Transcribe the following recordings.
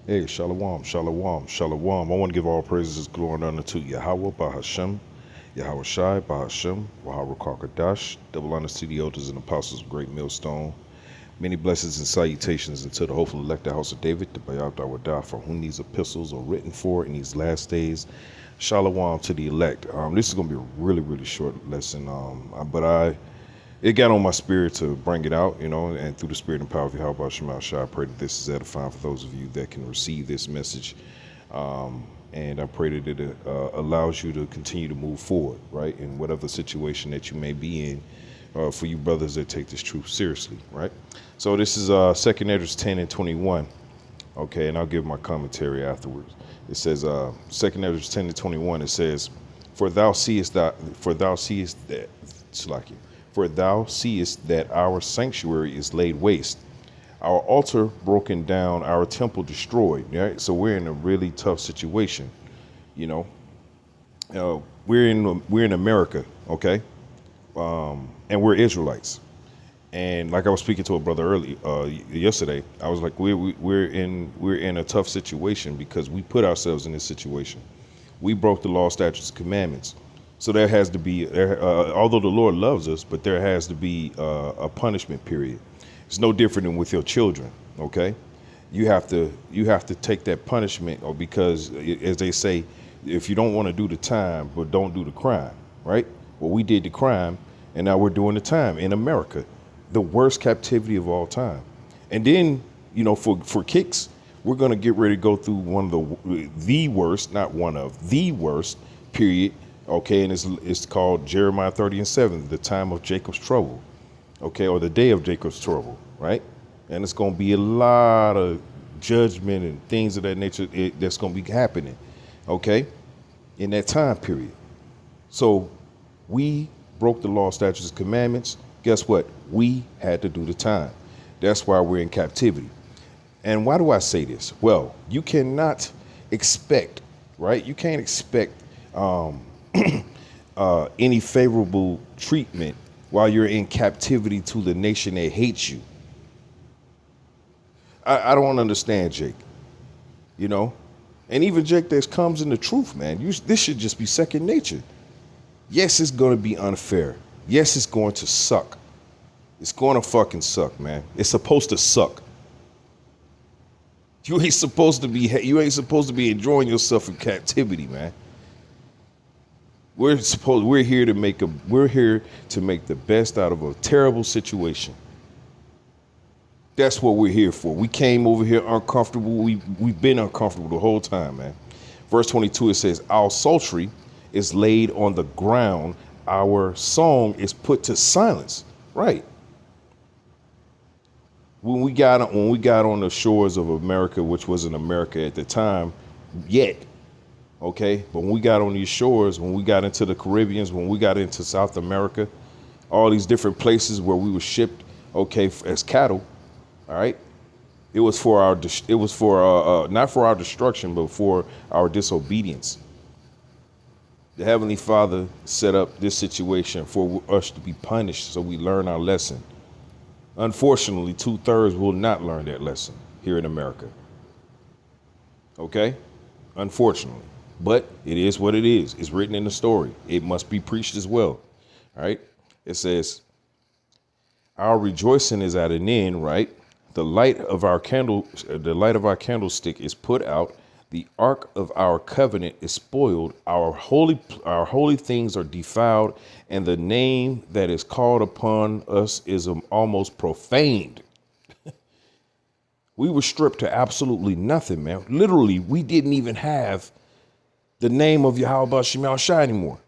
Hey, shalom, shalom, shalom. I want to give all praises, glory, and honor to Yahweh, Bahashem, Yahweh Shai, Bahashem, Wahara Kakadash, double honors to the elders and apostles of Great Millstone. Many blessings and salutations unto the hopeful elected house of David, the Bayab Dawadah, for whom these epistles are written for in these last days. Shalom to the elect. This is going to be a really, really short lesson, but it got on my spirit to bring it out, and through the spirit and power of Yahweh Shema Shai, I pray that this is edifying for those of you that can receive this message. And I pray that it allows you to continue to move forward, right, in whatever situation that you may be in, for you brothers that take this truth seriously, right? So this is 2nd Esdras 10 and 21, okay, and I'll give my commentary afterwards. It says, 2nd Esdras 10 and 21, it says, Salakia, for thou seest that our sanctuary is laid waste, our altar broken down, our temple destroyed. Right? So we're in a really tough situation. You know, we're in America, okay, and we're Israelites. And like I was speaking to a brother yesterday, I was like, we're in a tough situation because we put ourselves in this situation. We broke the law, statutes, and commandments. So there has to be, although the Lord loves us, but there has to be a punishment period. It's no different than with your children. Okay, you have to take that punishment, or because, as they say, if you don't want to do the time, but don't do the crime, right? Well, we did the crime, and now we're doing the time in America, the worst captivity of all time. And then, for kicks, we're going to get ready to go through one of the worst, not one of the worst period. Okay, and it's called Jeremiah 30 and 7, the time of Jacob's trouble, okay, or the day of Jacob's trouble, right? And it's going to be a lot of judgment and things of that nature that's going to be happening, okay, in that time period. So we broke the law, statutes, and commandments. Guess what? We had to do the time. That's why we're in captivity. And why do I say this? Well, you cannot expect, right? You can't expect any favorable treatment while you're in captivity to the nation that hates you. I don't understand, Jake. And even Jake that comes in the truth, man. This should just be second nature. Yes, it's going to be unfair. Yes, it's going to suck. It's going to fucking suck, man. It's supposed to suck. You ain't supposed to be enjoying yourself in captivity, man. We're here to make the best out of a terrible situation. That's what we're here for. We came over here uncomfortable. We've been uncomfortable the whole time, man. Verse 22, it says, our psaltery is laid on the ground. Our song is put to silence. Right. When we got on the shores of America, which wasn't America at the time yet, okay, but when we got on these shores, when we got into the Caribbeans, when we got into South America, all these different places where we were shipped, okay, as cattle, all right, it was not for our destruction, but for our disobedience. The Heavenly Father set up this situation for us to be punished, so we learn our lesson. Unfortunately, 2/3 will not learn that lesson here in America. Okay? Unfortunately. But it is what it is. It's written in the story. It must be preached as well. All right? It says, our rejoicing is at an end, right? The light of our candlestick is put out. The ark of our covenant is spoiled. Our holy things are defiled, and the name that is called upon us is almost profaned. We were stripped to absolutely nothing, man. Literally, we didn't even have the name of Yahweh Shema Shai anymore.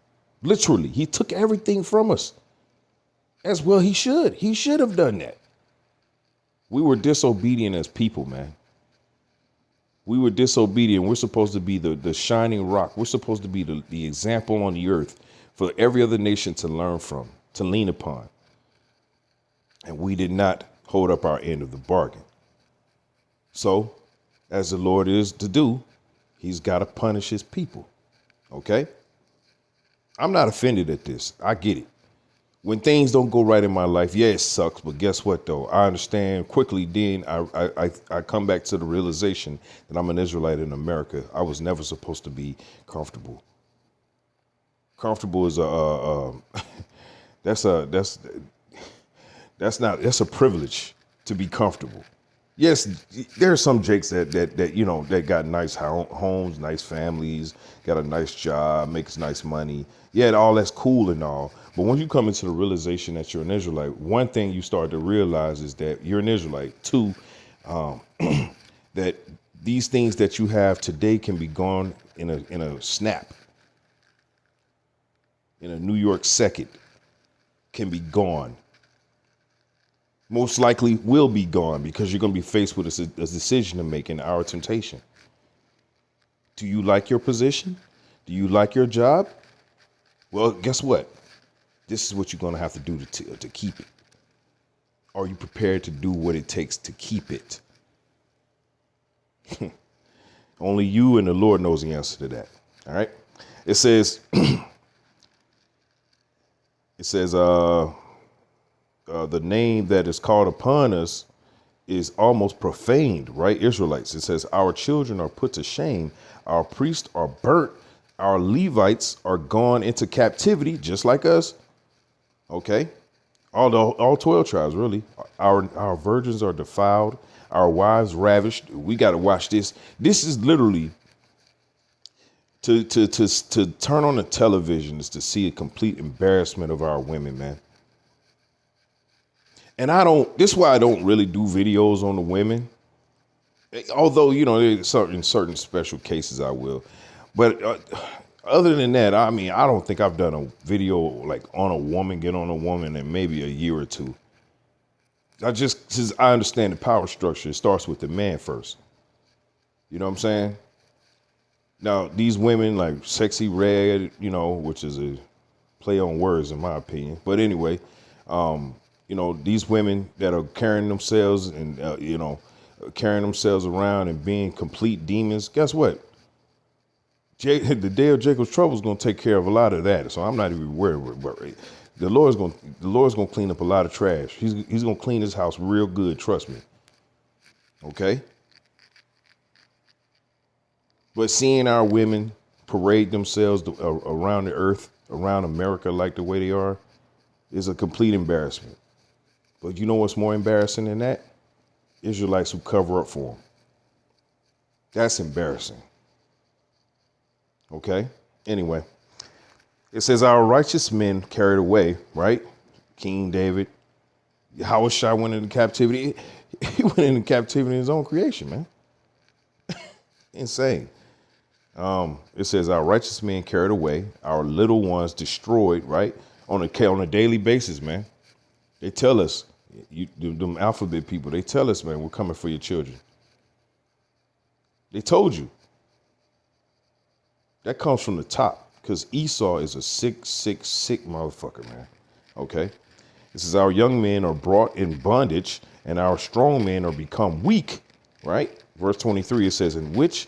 Literally, he took everything from us. As well he should. He should have done that. We were disobedient as people, man. We were disobedient. We're supposed to be the shining rock. We're supposed to be the example on the earth for every other nation to learn from, to lean upon. And we did not hold up our end of the bargain. So, as the Lord is to do, he's got to punish his people. Okay? I'm not offended at this. I get it. When things don't go right in my life, yeah, it sucks. But guess what, though? I understand quickly. Then I come back to the realization that I'm an Israelite in America. I was never supposed to be comfortable. Comfortable is that's a that's that's a privilege to be comfortable. Yes, there are some Jakes that that got nice homes, nice families, got a nice job, makes nice money. Yeah, all that's cool and all. But when you come into the realization that you're an Israelite, one thing you start to realize is that you're an Israelite. Two, um, that these things that you have today can be gone in a snap, in a New York second, can be gone. Most likely will be gone because you're going to be faced with a decision to make in our temptation. Do you like your position? Do you like your job? Well, guess what? This is what you're going to have to do to keep it. Are you prepared to do what it takes to keep it? Only you and the Lord knows the answer to that. All right. It says, the name that is called upon us is almost profaned, right? Israelites. It says, our children are put to shame. Our priests are burnt. Our Levites are gone into captivity, just like us. Okay. All 12 tribes, really. Our virgins are defiled. Our wives ravished. We got to watch this. This is literally to turn on the television is to see a complete embarrassment of our women, man. And this is why I don't really do videos on the women. Although, in certain special cases I will. But other than that, I mean, I don't think I've done a video like on a woman, get on a woman in maybe a year or two. Since I understand the power structure, it starts with the man first. You know what I'm saying? Now, these women like Sexy Red, which is a play on words in my opinion. But anyway, these women that are carrying themselves and, carrying themselves around and being complete demons, guess what? The day of Jacob's trouble is going to take care of a lot of that. So I'm not even worried about it. The Lord's going to clean up a lot of trash. He's going to clean his house real good. Trust me. Okay. But seeing our women parade themselves around the earth, around America, like the way they are, is a complete embarrassment. But you know what's more embarrassing than that? Israelites who cover up for them. That's embarrassing. Okay. Anyway, it says our righteous men carried away, right? King David, Yahushua went into captivity. He went into captivity in his own creation, man. Insane. It says our righteous men carried away, our little ones destroyed, right? On a daily basis, man. They tell us, them alphabet people, they tell us, man, we're coming for your children. They told you. That comes from the top because Esau is a sick motherfucker, man. Okay. This is our young men are brought in bondage and our strong men are become weak, right? Verse 23, it says, and which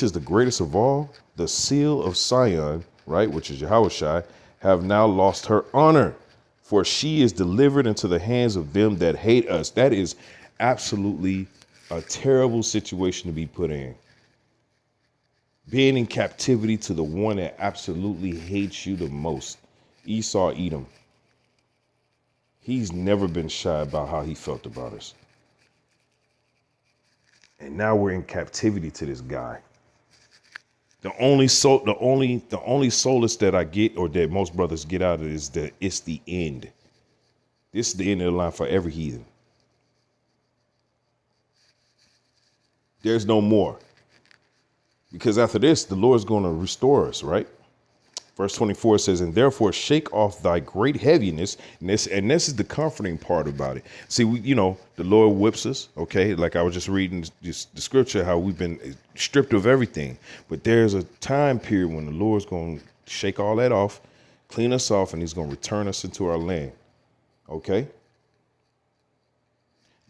is the greatest of all? The seal of Sion, right? Which is Yahushua, have now lost her honor, for she is delivered into the hands of them that hate us. That is absolutely a terrible situation to be put in. Being in captivity to the one that absolutely hates you the most. Esau Edom. He's never been shy about how he felt about us. And now we're in captivity to this guy. The only solace that I get, or that most brothers get out of it, is that it's the end. This is the end of the line for every heathen. There's no more. Because after this, the Lord's going to restore us, right? Verse 24 says, and therefore shake off thy great heaviness. And this is the comforting part about it. See, the Lord whips us. Okay. Like I was just reading the scripture, how we've been stripped of everything. But there's a time period when the Lord's going to shake all that off, clean us off, and he's going to return us into our land. Okay.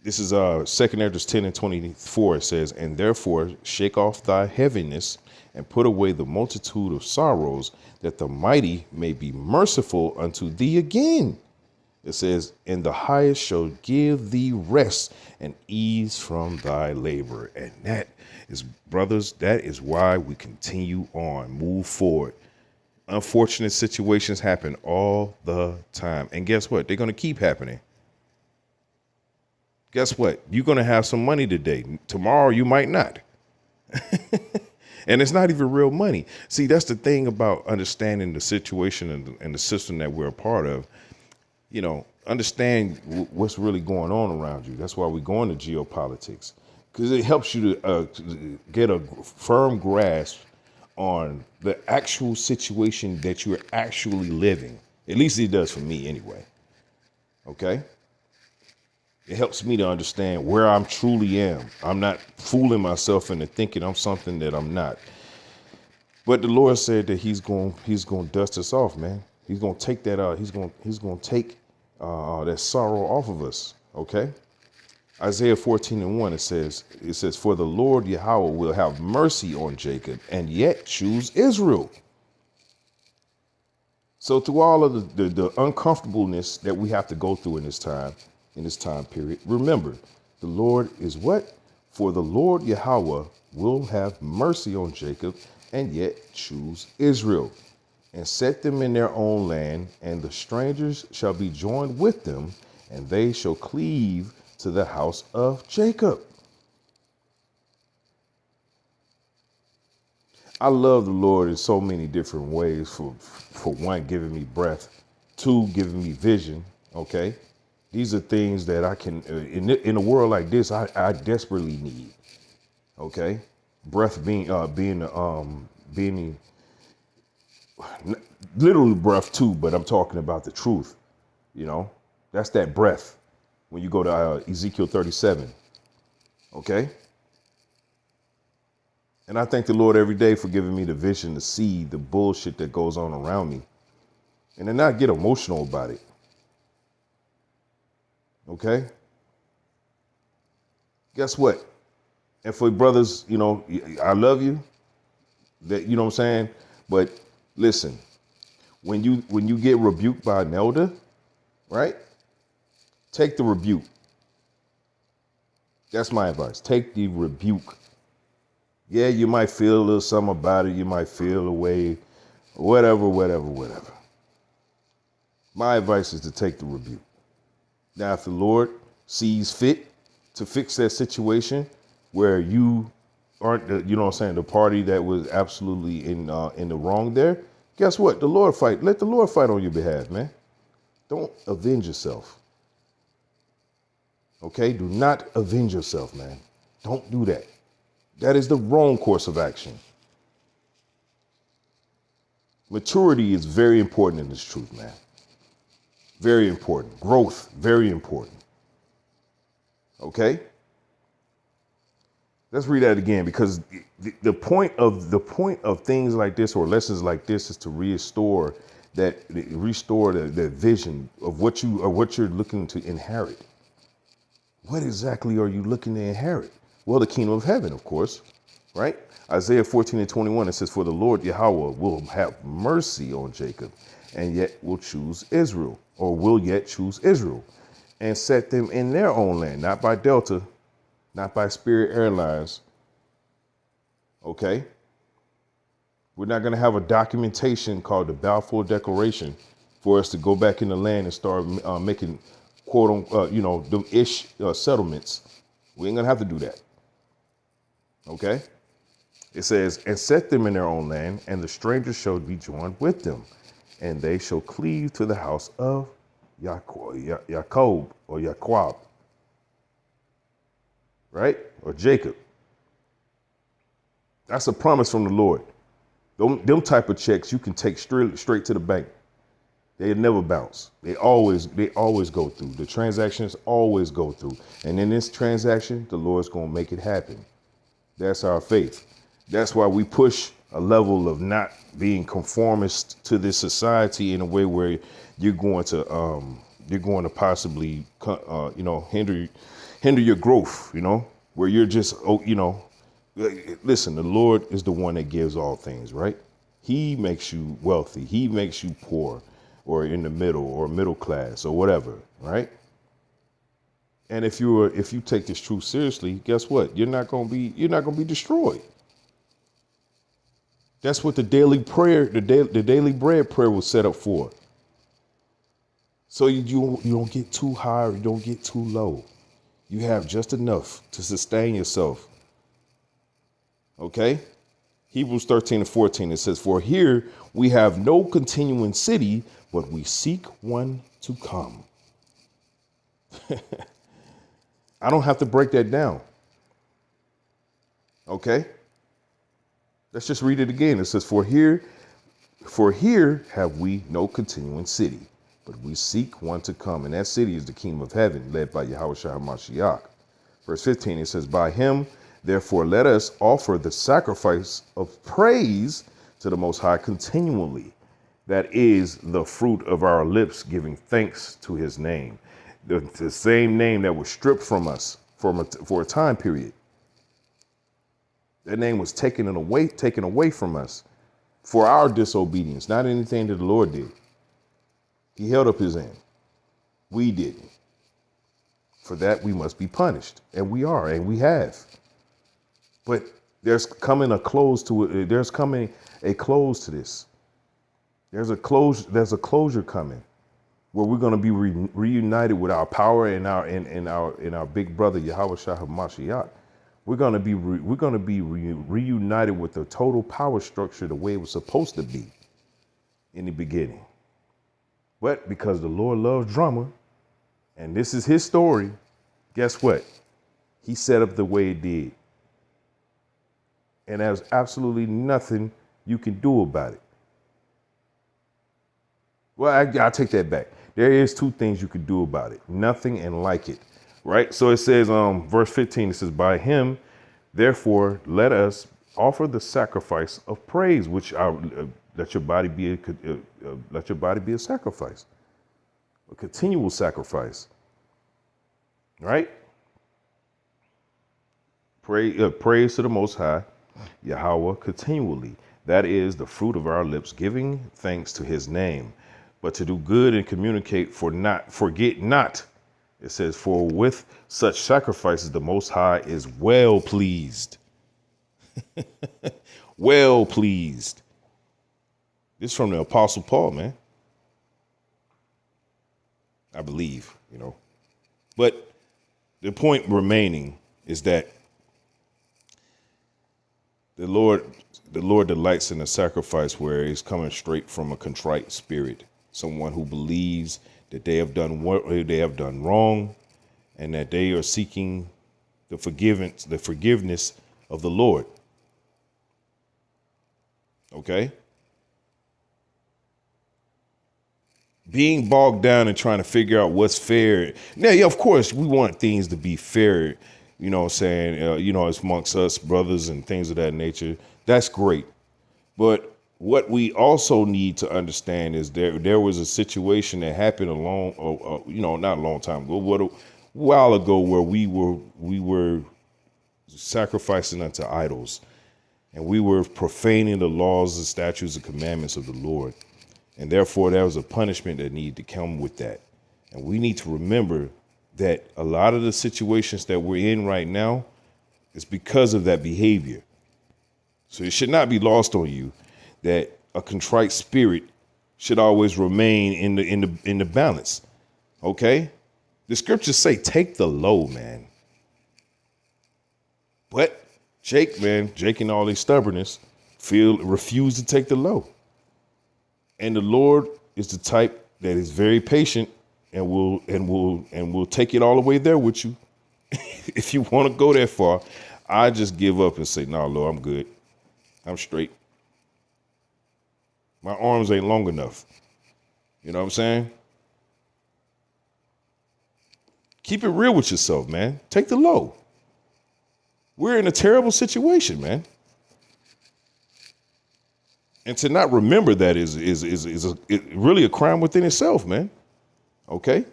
This is 2 Ezra 10 and 24. It says, and therefore shake off thy heaviness and put away the multitude of sorrows, that the mighty may be merciful unto thee again. It says, and the highest shall give thee rest and ease from thy labor. And that is, brothers, that is why we continue on, move forward. Unfortunate situations happen all the time. And guess what? They're going to keep happening. Guess what? You're going to have some money today. Tomorrow, you might not. And it's not even real money. See, that's the thing about understanding the situation and the system that we're a part of. You know, understand what's really going on around you. That's why we go into geopolitics, because it helps you to get a firm grasp on the actual situation that you're actually living. At least it does for me anyway. Okay. It helps me to understand where I'm truly am. I'm not fooling myself into thinking I'm something that I'm not. But the Lord said that He's going to dust us off, man. He's going to take that out. He's going to take that sorrow off of us. Okay. Isaiah 14 and 1, it says, for the Lord Yahweh will have mercy on Jacob and yet choose Israel. So through all of the uncomfortableness that we have to go through in this time period, remember, the Lord is what? For the Lord Yahweh will have mercy on Jacob and yet choose Israel, and set them in their own land, and the strangers shall be joined with them, and they shall cleave to the house of Jacob. I love the Lord in so many different ways. For one, giving me breath. Two, giving me vision. Okay. These are things that I can, in a world like this, I desperately need. Okay. Breath being literally breath too, but I'm talking about the truth. You know, that's that breath. When you go to Ezekiel 37. Okay. And I thank the Lord every day for giving me the vision to see the bullshit that goes on around me and then not get emotional about it. Okay. Guess what? And for brothers, you know, I love you. That, you know what I'm saying? But listen, when you get rebuked by an elder, right? Take the rebuke. That's my advice. Take the rebuke. Yeah, you might feel a little something about it. You might feel a way, whatever. My advice is to take the rebuke. Now, if the Lord sees fit to fix that situation where you aren't, you know what I'm saying, the party that was absolutely in the wrong there, guess what? The Lord fight. Let the Lord fight on your behalf, man. Don't avenge yourself. Okay? Do not avenge yourself, man. Don't do that. That is the wrong course of action. Maturity is very important in this truth, man. Very important. Growth, very important. Okay? Let's read that again, because the point of things like this or lessons like this is to restore the vision of what you're looking to inherit. What exactly are you looking to inherit? Well, the kingdom of heaven, of course, right? Isaiah 14 and 21, it says, for the Lord Yahweh will have mercy on Jacob and yet will choose Israel, or will yet choose Israel, and set them in their own land, not by Delta, not by Spirit Airlines. Okay? We're not going to have a documentation called the Balfour Declaration for us to go back in the land and start making quote unquote, them ish settlements. We ain't going to have to do that. Okay? It says, and set them in their own land, and the strangers shall be joined with them, and they shall cleave to the house of Jacob or Jacob. Right? Or Jacob. That's a promise from the Lord. Them type of checks you can take straight to the bank. They never bounce. They always go through. The transactions always go through. And in this transaction, the Lord's going to make it happen. That's our faith. That's why we push a level of not being conformist to this society in a way where you're going to possibly, hinder your growth, where you're just, listen, the Lord is the one that gives all things, right? He makes you wealthy. He makes you poor or in the middle or middle class or whatever, right? And if you take this truth seriously, guess what? You're not going to be destroyed. That's what the daily prayer, the daily bread prayer was set up for. So you don't get too high or you don't get too low. You have just enough to sustain yourself. Okay? Hebrews 13:14, it says, "For here we have no continuing city, but we seek one to come." I don't have to break that down. Okay? Let's just read it again. It says, For here have we no continuing city, but we seek one to come. And that city is the kingdom of heaven, led by Yahushua HaMashiach. Verse 15, it says, "By him, therefore, let us offer the sacrifice of praise to the Most High continually. That is the fruit of our lips, giving thanks to his name." The same name that was stripped from us for a time period. That name was taken away from us for our disobedience, not anything that the Lord did. He held up his hand. We didn't. For that, we must be punished. And we are, and we have. But there's coming a close to it. There's coming a close to this. There's a closure coming where we're going to be reunited with our power and our big brother Yahushua HaMashiach. We're going to be reunited with the total power structure the way it was supposed to be in the beginning. But because the Lord loves drama, and this is his story, guess what? He set up the way it did. And there's absolutely nothing you can do about it. Well, I'll take that back. There is two things you could do about it. Nothing and like it, right? So it says, verse 15, it says, "By him, therefore, let us offer the sacrifice of praise, which let your body be a sacrifice, a continual sacrifice, right? Praise to the Most High, Yahweh, continually. That is the fruit of our lips, giving thanks to his name. But to do good and communicate, forget not. It says, for with such sacrifices, the Most High is well pleased." Well pleased. This is from the Apostle Paul, man. I believe, But the point remaining is that the Lord delights in a sacrifice where it's coming straight from a contrite spirit. Someone who believes that they have done wrong, and that they are seeking the forgiveness of the Lord. Okay? Being bogged down and trying to figure out what's fair. Now, yeah, of course, we want things to be fair, it's amongst us brothers and things of that nature. That's great. But what we also need to understand is there was a situation that happened not a long time ago, a while ago, where we were sacrificing unto idols, and we were profaning the laws and statutes and commandments of the Lord. And therefore, there was a punishment that needed to come with that. And we need to remember that a lot of the situations that we're in right now is because of that behavior. So it should not be lost on you that a contrite spirit should always remain in the balance. Okay? The scriptures say, take the low, man. But Jake in all his stubbornness, refused to take the low. And the Lord is the type that is very patient and will take it all the way there with you. If you want to go that far, I just give up and say, "No, Lord, I'm good. I'm straight. My arms ain't long enough." You know what I'm saying? Keep it real with yourself, man. Take the low. We're in a terrible situation, man. And to not remember that is really a crime within itself, man. Okay?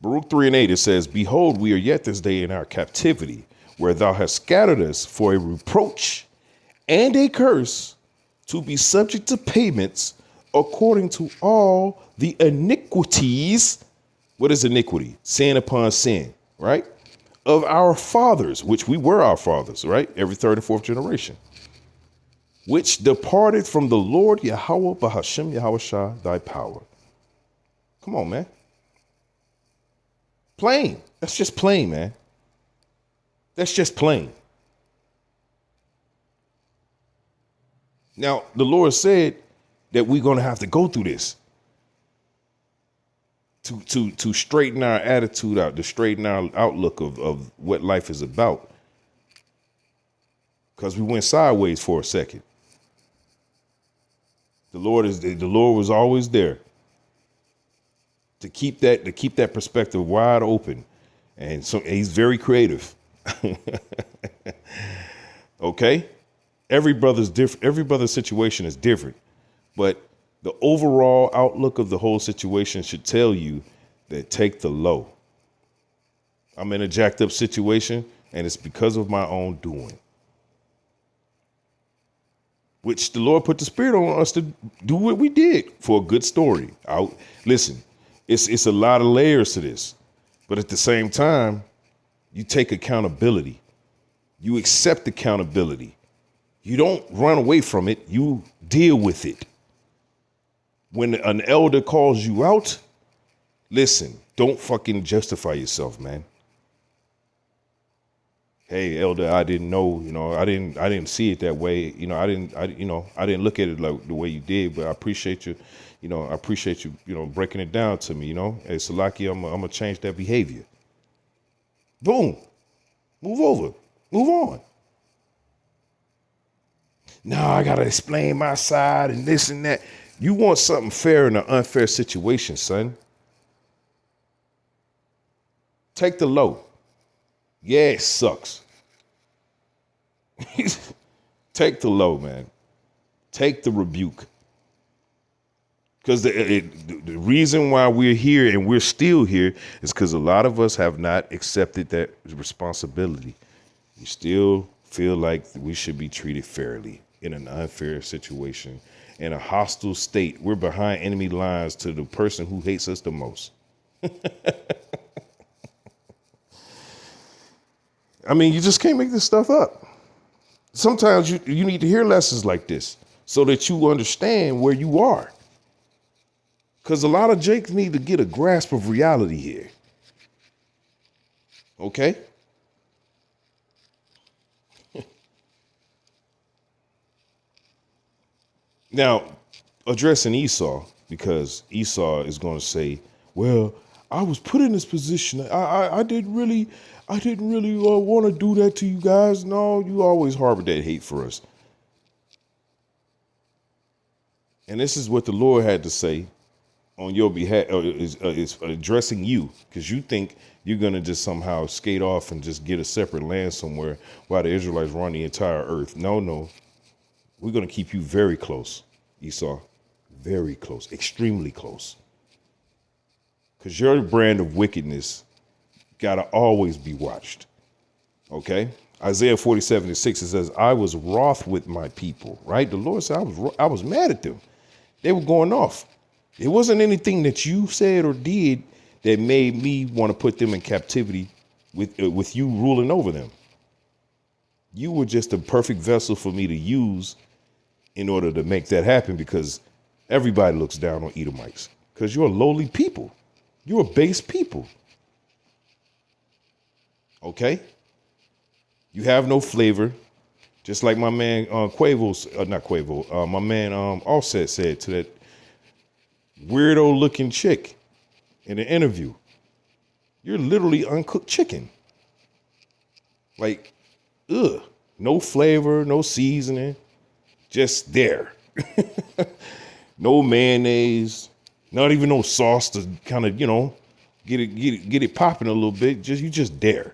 Baruch 3 and 8, it says, behold, we are yet this day in our captivity, where thou hast scattered us for a reproach and a curse, to be subject to payments according to all the iniquities. What is iniquity? Sin upon sin, right? Of our fathers, which we were our fathers, right? Every third and fourth generation, which departed from the Lord Yahweh Bahashem Yahweh Shah, thy power. Come on, man. Plain. That's just plain, man. That's just plain. Now, the Lord said that we're going to have to go through this to straighten our attitude out, to straighten our outlook of what life is about. Because we went sideways for a second. The Lord was always there to keep that perspective wide open. And so he's very creative. Okay? Every brother's different. Every brother's situation is different, but the overall outlook of the whole situation should tell you that take the low. I'm in a jacked up situation, and it's because of my own doing, which the Lord put the Spirit on us to do what we did for a good story. Listen, it's a lot of layers to this, but at the same time, you take accountability. You accept accountability. You don't run away from it. You deal with it. When an elder calls you out, listen, don't fucking justify yourself, man. Hey, elder, I didn't know, I didn't see it that way. I didn't look at it like the way you did, but I appreciate you, breaking it down to me, Hey, Salaki, I'm going to change that behavior. Boom. Move over. Move on. Now I got to explain my side and this and that. You want something fair in an unfair situation, son. Take the low. Yeah, it sucks. Take the low, man. Take the rebuke. Because the reason why we're here and we're still here is because a lot of us have not accepted that responsibility. We still feel like we should be treated fairly in an unfair situation, in a hostile state. We're behind enemy lines to the person who hates us the most. I mean, you just can't make this stuff up. Sometimes you need to hear lessons like this so that you understand where you are. Because a lot of Jakes need to get a grasp of reality here. Okay? Now, addressing Esau, because Esau is going to say, well, I was put in this position. I didn't really want to do that to you guys. No, you always harbor that hate for us. And this is what the Lord had to say on your behalf, is addressing you, because you think you're going to just somehow skate off and just get a separate land somewhere while the Israelites run the entire earth. No. We're going to keep you very close, Esau. Very close, extremely close. Because your brand of wickedness got to always be watched. Okay? Isaiah 47:6, it says, I was wroth with my people, right? The Lord said I was mad at them. They were going off. It wasn't anything that you said or did that made me want to put them in captivity with you ruling over them. You were just a perfect vessel for me to use in order to make that happen, because everybody looks down on Edomites because you're a lowly people. You're a base people. Okay? You have no flavor. Just like my man my man Offset said to that weirdo looking chick in an interview. You're literally uncooked chicken. Like, ugh. No flavor, no seasoning. Just there. No mayonnaise, not even no sauce to kind of, get it popping a little bit. You just there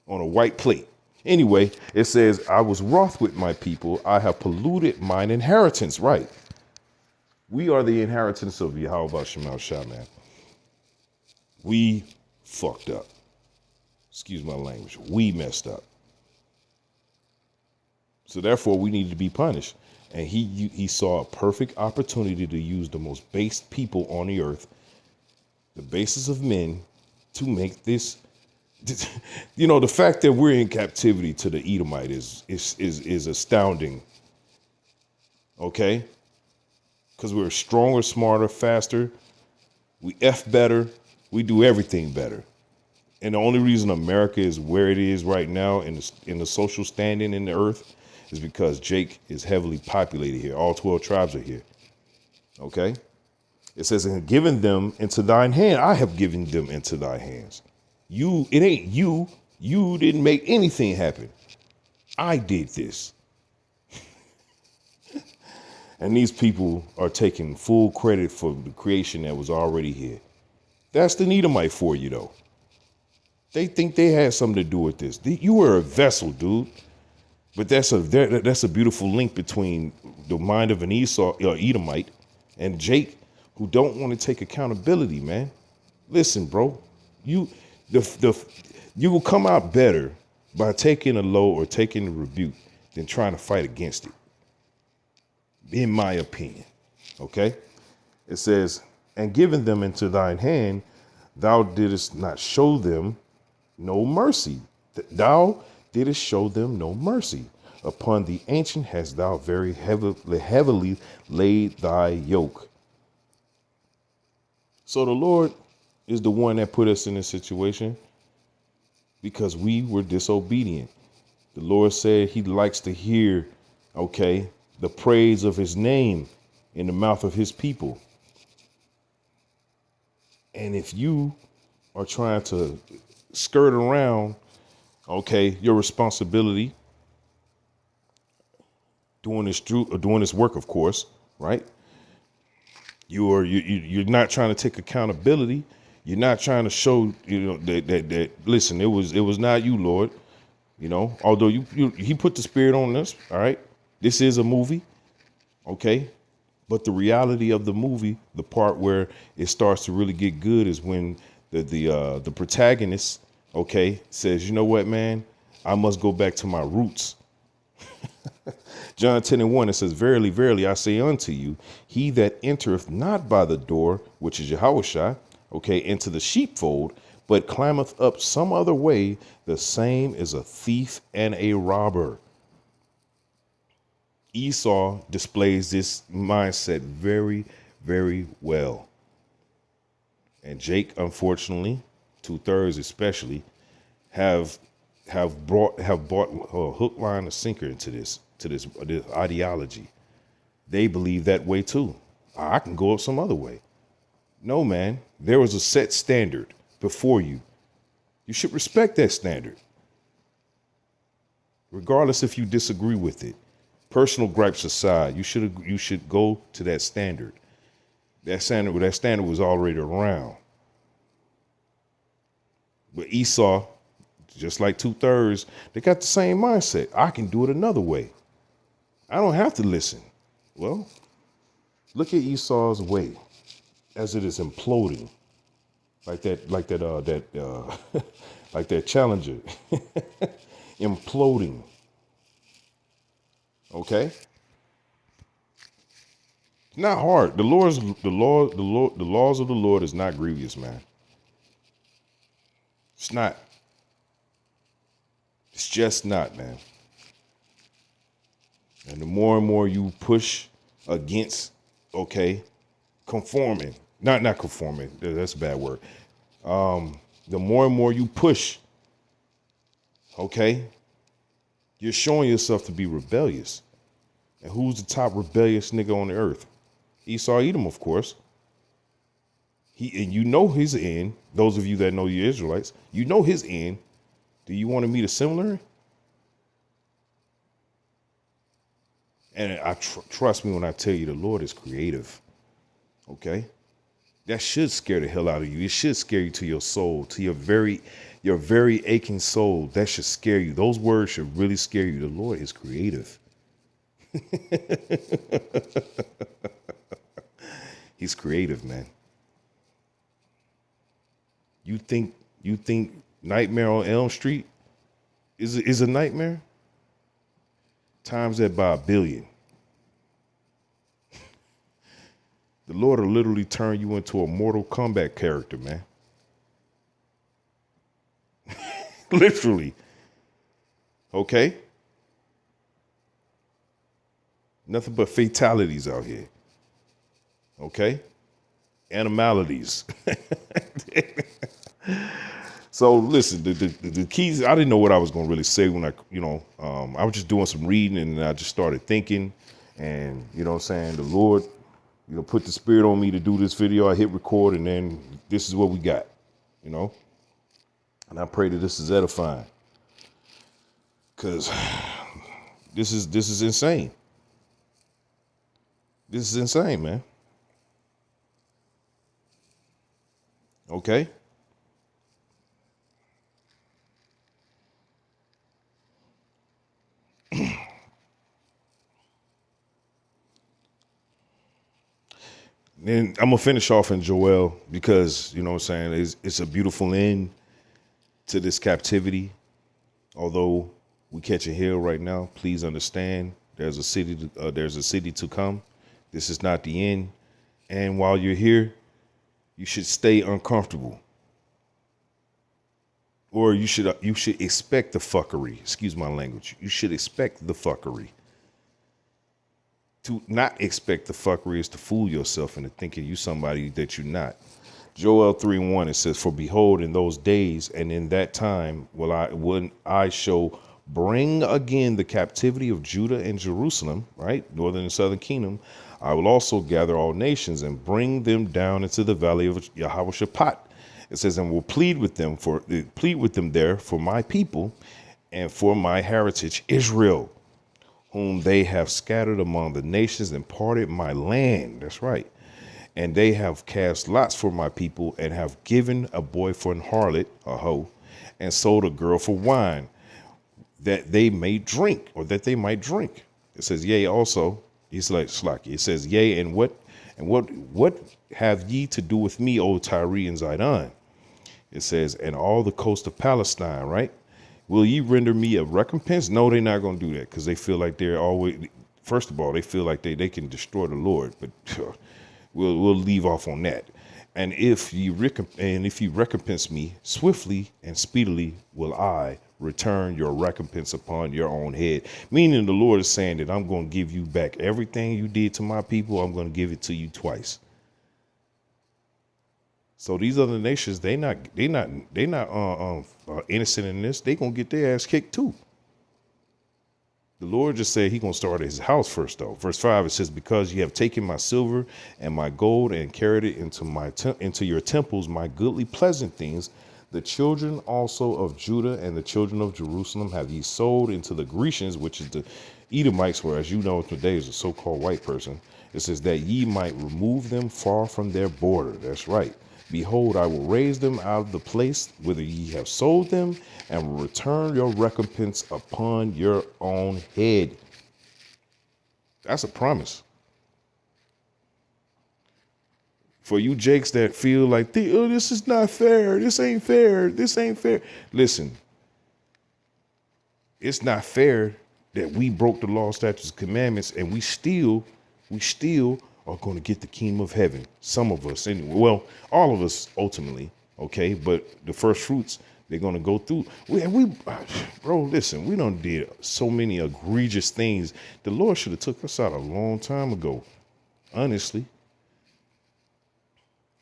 on a white plate. Anyway, it says, I was wroth with my people. I have polluted mine inheritance. Right. We are the inheritance of Yahweh Shemal Shah, man. We fucked up. Excuse my language. We messed up. So therefore, we needed to be punished. And he saw a perfect opportunity to use the most base people on the earth, the basis of men, to make this. You know, the fact that we're in captivity to the Edomite is astounding. Okay, because we're stronger, smarter, faster. We better. We do everything better. And the only reason America is where it is right now in the social standing in the earth is because Jake is heavily populated here. All 12 tribes are here. Okay? It says, and given them into thine hand, I have given them into thy hands. It ain't you. You didn't make anything happen. I did this. And these people are taking full credit for the creation that was already here. That's the Edomite for you, though. They think they had something to do with this. You were a vessel, dude. But that's a beautiful link between the mind of an Edomite and Jake, who don't want to take accountability, man. Listen, bro, you will come out better by taking a low or taking a rebuke than trying to fight against it, in my opinion. Okay? It says, and giving them into thine hand, thou didst not show them no mercy. Thou didst show them no mercy. Upon the ancient hast thou very heavily laid thy yoke. So the Lord is the one that put us in this situation because we were disobedient. The Lord said he likes to hear, okay, the praise of his name in the mouth of his people. And if you are trying to skirt around, okay, your responsibility doing this work, of course, right? You're not trying to take accountability. You're not trying to show, that listen, it was not you, Lord. Although he put the spirit on us, all right? This is a movie, okay? But the reality of the movie, the part where it starts to really get good is when the protagonist, okay, says, you know what, man, I must go back to my roots. John 10:1, it says, verily, verily, I say unto you, he that entereth not by the door, which is Yahushua, okay, into the sheepfold, but climbeth up some other way, the same is a thief and a robber. Esau displays this mindset very, very well. And Jake, unfortunately, 2/3 especially, have bought hook, line, and sinker into this ideology. They believe that way too. I can go up some other way. No, man, there was a set standard before you. You should respect that standard, regardless if you disagree with it. Personal gripes aside, you should go to that standard. That standard was already around. But Esau, just like 2/3, they got the same mindset. I can do it another way. I don't have to listen. Well, look at Esau's way as it is imploding, like that like that Challenger, imploding. Okay, it's not hard. The laws of the Lord is not grievous, man. It's not. It's just not, man. And the more and more you push against, okay, conforming, not conforming, that's a bad word. The more and more you push, okay, you're showing yourself to be rebellious. And who's the top rebellious nigga on the earth? Esau Edom, of course. And you know his end. Those of you that know you Israelites, you know his end. Do you want to meet a similar? And trust me when I tell you, the Lord is creative. Okay, that should scare the hell out of you. It should scare you to your soul, to your very aching soul. That should scare you. Those words should really scare you. The Lord is creative. He's creative, man. You think Nightmare on Elm Street is a nightmare? Times that by a billion. The Lord will literally turn you into a Mortal Kombat character, man. Literally. Okay? Nothing but fatalities out here. Okay? Animalities. So listen, the keys. I didn't know what I was going to really say when I was just doing some reading and I just started thinking, and what I'm saying, the Lord, put the spirit on me to do this video. I hit record, and then this is what we got, and I pray that this is edifying, because this is insane. This is insane, man. Okay. Then I'm gonna finish off in Joel, because what I'm saying, it's a beautiful end to this captivity. Although we catch a hill right now, please understand there's a city to come. This is not the end. And while you're here, you should stay uncomfortable, or you should expect the fuckery. Excuse my language. You should expect the fuckery. To not expect the fuckery is to fool yourself into thinking you somebody that you're not. Joel 3:1, it says, "For behold, in those days and in that time when I shall bring again the captivity of Judah and Jerusalem," right? Northern and southern kingdom. "I will also gather all nations and bring them down into the valley of Jehoshaphat." It says, "And will plead with them there for my people and for my heritage Israel, whom they have scattered among the nations and parted my land." That's right. "And they have cast lots for my people and have given a boy for an harlot, a hoe, and sold a girl for wine, that they may drink," or that they might drink. It says, "Yea, also," he's like Slacky. It says, "Yea, and what have ye to do with me, O Tyre and Zidon?" It says, "And all the coast of Palestine," right? "Will ye render me a recompense?" No, they're not going to do that, because they feel like they're always, first of all, they feel like they can destroy the Lord, but we'll leave off on that. "And if you recompense me swiftly and speedily, will I return your recompense upon your own head." Meaning the Lord is saying that I'm going to give you back everything you did to my people. I'm going to give it to you twice. So these other nations, they not innocent in this. They gonna get their ass kicked too. The Lord just said he gonna start at his house first, though. Verse 5, it says, "Because you have taken my silver and my gold and carried it into your temples, my goodly pleasant things, the children also of Judah and the children of Jerusalem have ye sold into the Grecians," which is the Edomites, where, as you know, today is a so-called white person. It says, "that ye might remove them far from their border." That's right. "Behold, I will raise them out of the place whither ye have sold them, and will return your recompense upon your own head." That's a promise. For you jakes that feel like, this is not fair, this ain't fair, this ain't fair. Listen, it's not fair that we broke the law, statutes, commandments, and we still are going to get the kingdom of heaven. Some of us, anyway. Well, all of us ultimately, okay? But the first fruits, they're going to go through. Bro, listen, we done did so many egregious things. The Lord should have took us out a long time ago, honestly.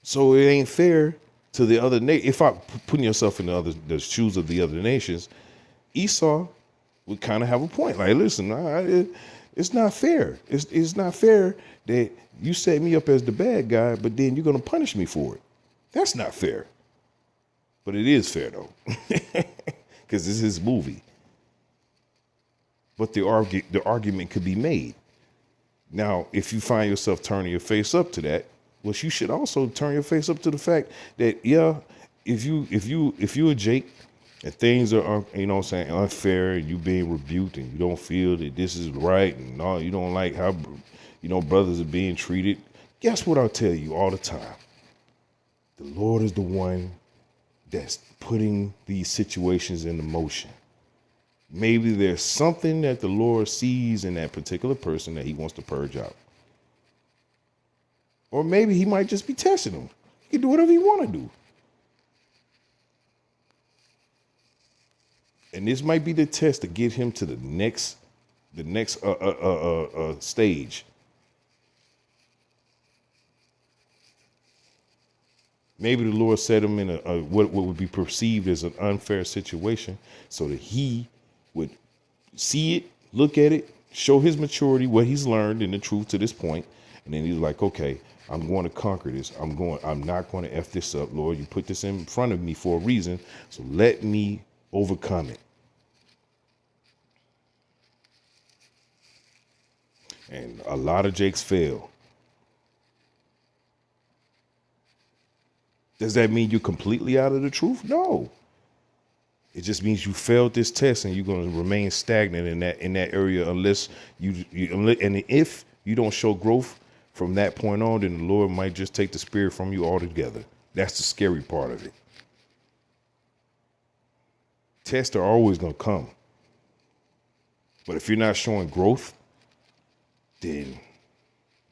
So it ain't fair to the other nation. If I putting yourself in the shoes of the other nations, Esau would kind of have a point. Like, listen, it's not fair. It's not fair that you set me up as the bad guy, but then you're going to punish me for it. That's not fair. But it is fair, though, because this is his movie. But the argument could be made. Now, if you find yourself turning your face up to that, well, you should also turn your face up to the fact that, yeah, if you a Jake and things are, unfair, and you being rebuked, and you don't feel that this is right, and no, you don't like how, brothers are being treated. Guess what I'll tell you all the time? The Lord is the one that's putting these situations into motion. Maybe there's something that the Lord sees in that particular person that he wants to purge out. Or maybe he might just be testing them. He can do whatever he want to do. And this might be the test to get him to the next stage. Maybe the Lord set him in what would be perceived as an unfair situation so that he would see it, look at it, show his maturity, what he's learned in the truth to this point. And then he's like, okay, I'm going to conquer this. I'm not going to F this up, Lord. You put this in front of me for a reason. So let me overcome it. And a lot of Jakes fail. Does that mean you're completely out of the truth? No. It just means you failed this test and you're going to remain stagnant in that area unless and if you don't show growth from that point on, then the Lord might just take the spirit from you altogether. That's the scary part of it. Tests are always going to come. But if you're not showing growth, then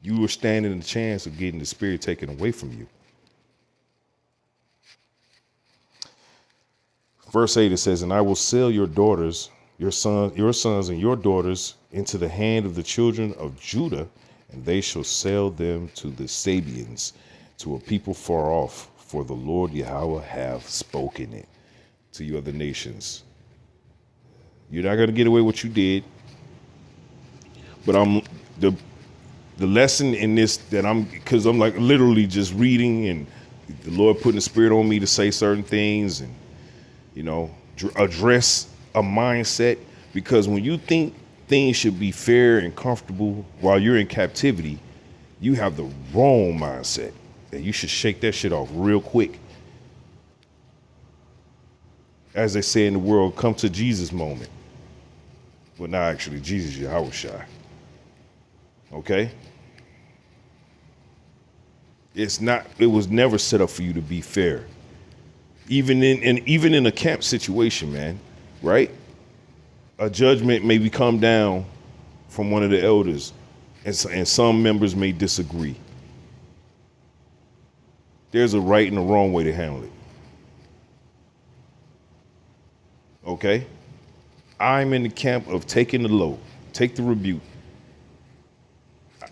you are standing a chance of getting the spirit taken away from you. Verse 8, it says, and I will sell your daughters, your sons and your daughters into the hand of the children of Judah, and they shall sell them to the Sabeans, to a people far off, for the Lord Yahweh have spoken it to you other nations. You're not going to get away with what you did. But the lesson in this because I'm like literally just reading and the Lord putting the spirit on me to say certain things and, address a mindset, because when you think things should be fair and comfortable while you're in captivity, you have the wrong mindset, and you should shake that shit off real quick. As they say in the world, come to Jesus moment. Well, not actually Jesus, Yahushua. Okay? It was never set up for you to be fair. Even in a camp situation, man, right? A judgment may come down from one of the elders, and some members may disagree. There's a right and a wrong way to handle it. Okay? I'm in the camp of taking the low, take the rebuke.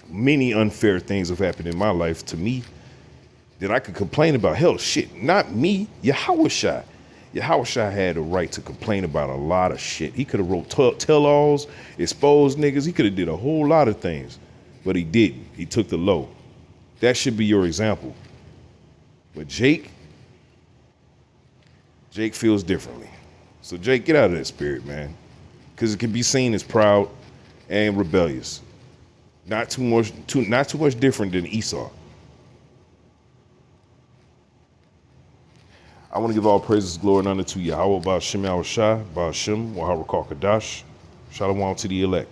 Many unfair things have happened in my life to me that I could complain about. Hell, shit, not me, Yahushua. Yahushua had a right to complain about a lot of shit. He could have wrote tell-alls, exposed niggas. He could have did a whole lot of things, but he didn't. He took the low. That should be your example. But Jake feels differently. So Jake, get out of that spirit, man, because it can be seen as proud and rebellious. Not too much different than Esau. I want to give all praises, glory, and honor to Yahweh, Ba'ashem Yahushua, Ba'ashem, Waharakah Kadash. Shalom to the elect.